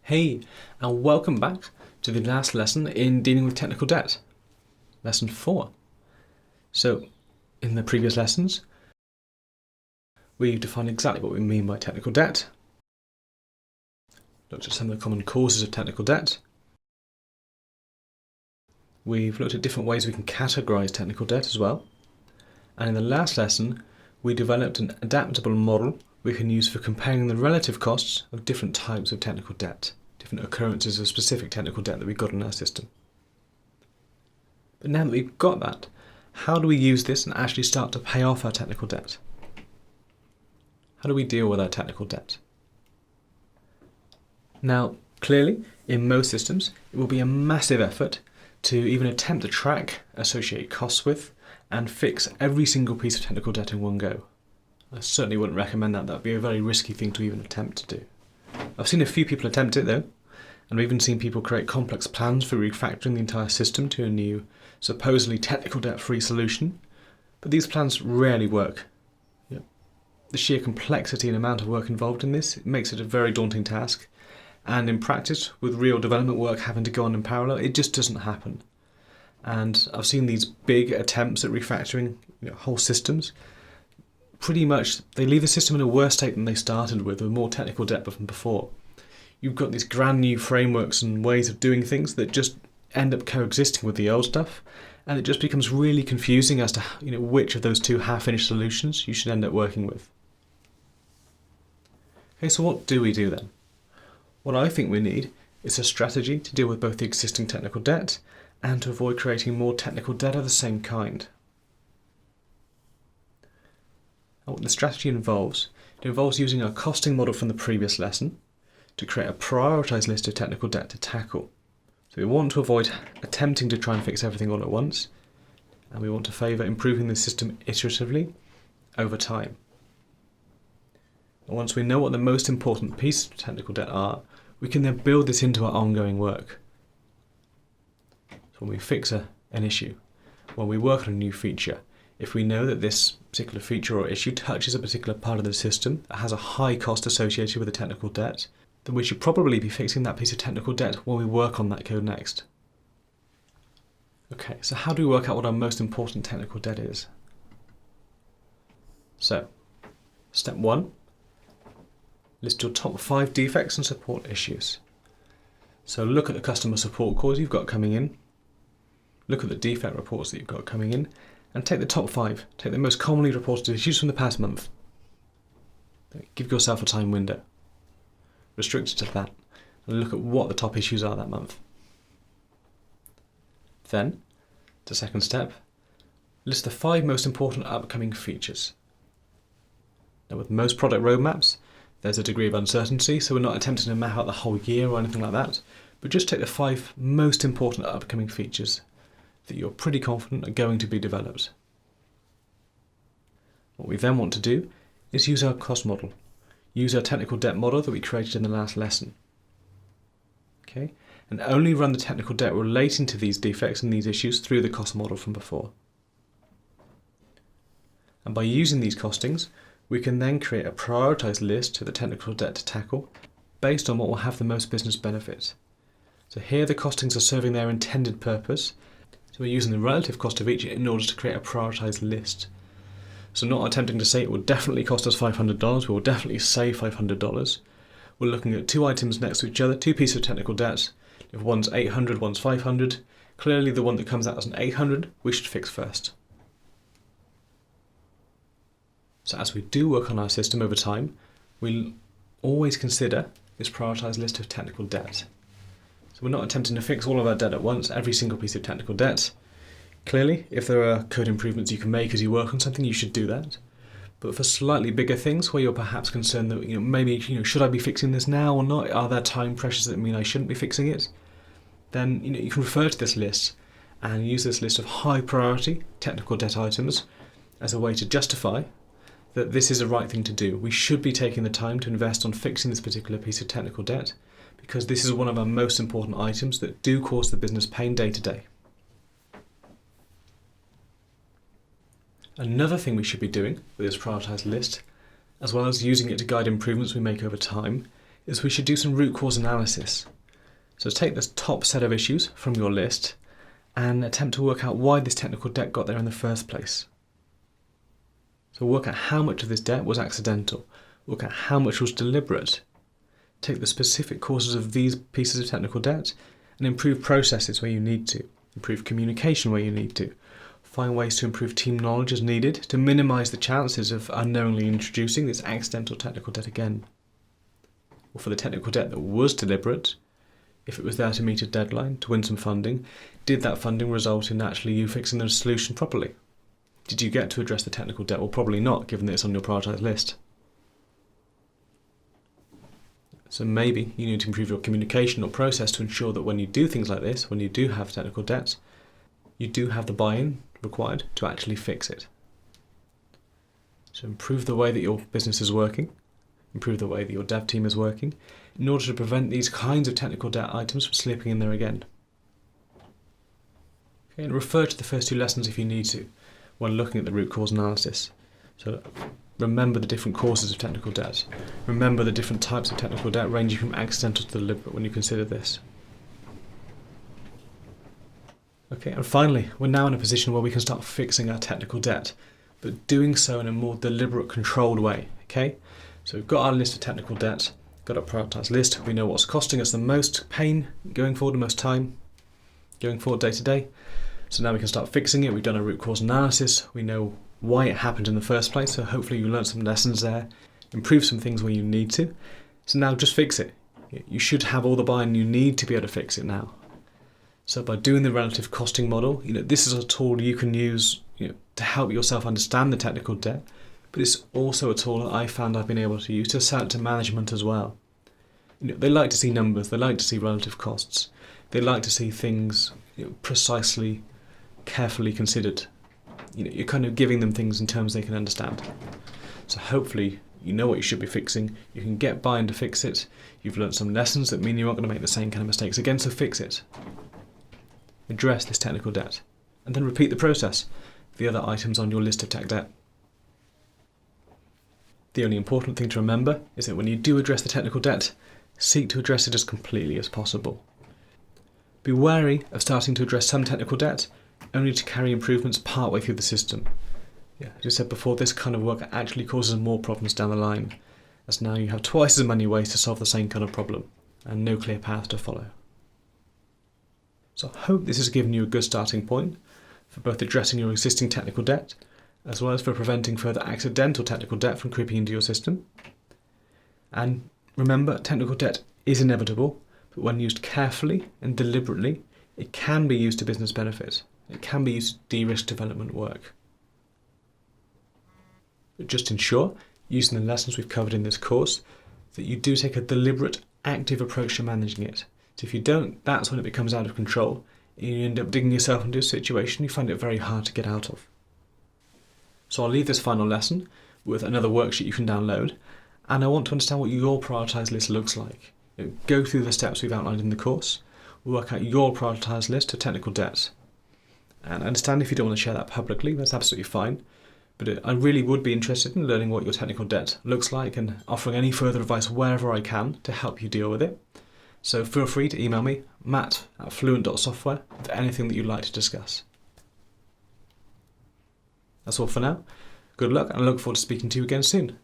Hey, and welcome back to the last lesson in dealing with technical debt, lesson 4. So, in the previous lessons, we've defined exactly what we mean by technical debt, looked at some of the common causes of technical debt, we've looked at different ways we can categorise technical debt as well, and in the last lesson, we developed an adaptable model we can use for comparing the relative costs of different types of technical debt, different occurrences of specific technical debt that we've got in our system. But now that we've got that, how do we use this and actually start to pay off our technical debt? How do we deal with our technical debt? Now, clearly, in most systems, it will be a massive effort to even attempt to track, associate costs with, and fix every single piece of technical debt in one go. I certainly wouldn't recommend that. That would be a very risky thing to even attempt to do. I've seen a few people attempt it though, and I've even seen people create complex plans for refactoring the entire system to a new, supposedly technical debt-free solution, but these plans rarely work. The sheer complexity and amount of work involved in this makes it a very daunting task, and in practice, with real development work having to go on in parallel, it just doesn't happen. And I've seen these big attempts at refactoring whole systems. Pretty much, they leave the system in a worse state than they started with more technical debt than before. You've got these grand new frameworks and ways of doing things that just end up coexisting with the old stuff, and it just becomes really confusing as to which of those two half-finished solutions you should end up working with. Okay, so what do we do then? What I think we need is a strategy to deal with both the existing technical debt and to avoid creating more technical debt of the same kind. And what the strategy involves, it involves using our costing model from the previous lesson to create a prioritised list of technical debt to tackle. So we want to avoid attempting to try and fix everything all at once, and we want to favour improving the system iteratively over time. And once we know what the most important pieces of technical debt are, we can then build this into our ongoing work. So when we fix an issue, when we work on a new feature, if we know that this particular feature or issue touches a particular part of the system that has a high cost associated with the technical debt, then we should probably be fixing that piece of technical debt when we work on that code next. Okay, so how do we work out what our most important technical debt is? So, step 1, list your top 5 defects and support issues. So look at the customer support calls you've got coming in, look at the defect reports that you've got coming in, and take the top 5, take the most commonly reported issues from the past month. Give yourself a time window. Restrict it to that, and look at what the top issues are that month. Then, the second step, list the 5 most important upcoming features. Now with most product roadmaps, there's a degree of uncertainty, so we're not attempting to map out the whole year or anything like that, but just take the 5 most important upcoming features that you're pretty confident are going to be developed. What we then want to do is use our cost model, use our technical debt model that we created in the last lesson. Okay? And only run the technical debt relating to these defects and these issues through the cost model from before. And by using these costings, we can then create a prioritised list of the technical debt to tackle based on what will have the most business benefit. So here the costings are serving their intended purpose. So we're using the relative cost of each in order to create a prioritised list. So not attempting to say it will definitely cost us $500, we will definitely save $500. We're looking at 2 items next to each other, 2 pieces of technical debt. If one's 800, one's 500, clearly the one that comes out as an 800 we should fix first. So as we do work on our system over time, we'll always consider this prioritised list of technical debt. So we're not attempting to fix all of our debt at once, every single piece of technical debt. Clearly, if there are code improvements you can make as you work on something, you should do that. But for slightly bigger things where you're perhaps concerned that maybe should I be fixing this now or not? Are there time pressures that mean I shouldn't be fixing it? Then you can refer to this list and use this list of high priority technical debt items as a way to justify that this is the right thing to do. We should be taking the time to invest on fixing this particular piece of technical debt because this is one of our most important items that do cause the business pain day to day. Another thing we should be doing with this prioritised list, as well as using it to guide improvements we make over time, is we should do some root cause analysis. So take this top set of issues from your list and attempt to work out why this technical debt got there in the first place. So work out how much of this debt was accidental, work out how much was deliberate, take the specific causes of these pieces of technical debt and improve processes where you need to, improve communication where you need to, find ways to improve team knowledge as needed to minimise the chances of unknowingly introducing this accidental technical debt again. Or for the technical debt that was deliberate, if it was there to meet a deadline, to win some funding, did that funding result in actually you fixing the solution properly? Did you get to address the technical debt? Well, probably not, given that it's on your prioritised list. So maybe you need to improve your communication or process to ensure that when you do things like this, when you do have technical debt, you do have the buy-in required to actually fix it. So improve the way that your business is working, improve the way that your dev team is working, in order to prevent these kinds of technical debt items from slipping in there again. Okay, and refer to the first two lessons if you need to, when looking at the root cause analysis. So remember the different causes of technical debt. Remember the different types of technical debt ranging from accidental to deliberate when you consider this. Okay, and finally, we're now in a position where we can start fixing our technical debt, but doing so in a more deliberate, controlled way. Okay, so we've got our list of technical debt, got our prioritised list, we know what's costing us the most pain going forward, the most time going forward day to day. So now we can start fixing it. We've done a root cause analysis, we know why it happened in the first place, so hopefully you learned some lessons there, improve some things where you need to. So now just fix it. You should have all the buy-in you need to be able to fix it now. So by doing the relative costing model, this is a tool you can use to help yourself understand the technical debt, but it's also a tool that I found I've been able to use to sell it to management as well. They like to see numbers, they like to see relative costs, they like to see things precisely, carefully considered. You're kind of giving them things in terms they can understand. So hopefully you know what you should be fixing, you can get buy-in to fix it, you've learned some lessons that mean you aren't going to make the same kind of mistakes again, so fix it. Address this technical debt, and then repeat the process for the other items on your list of tech debt. The only important thing to remember is that when you do address the technical debt, seek to address it as completely as possible. Be wary of starting to address some technical debt only to carry improvements partway through the system. As I said before, this kind of work actually causes more problems down the line, as now you have twice as many ways to solve the same kind of problem, and no clear path to follow. So I hope this has given you a good starting point for both addressing your existing technical debt, as well as for preventing further accidental technical debt from creeping into your system. And remember, technical debt is inevitable, but when used carefully and deliberately, it can be used to business benefit. It can be used to de-risk development work. But just ensure, using the lessons we've covered in this course, that you do take a deliberate, active approach to managing it. So if you don't, that's when it becomes out of control, and you end up digging yourself into a situation you find it very hard to get out of. So I'll leave this final lesson with another worksheet you can download, and I want to understand what your prioritised list looks like. Go through the steps we've outlined in the course, work out your prioritised list of technical debts. And I understand if you don't want to share that publicly, that's absolutely fine, but I really would be interested in learning what your technical debt looks like and offering any further advice wherever I can to help you deal with it. So feel free to email me, matt@fluent.software, with anything that you'd like to discuss. That's all for now. Good luck, and I look forward to speaking to you again soon.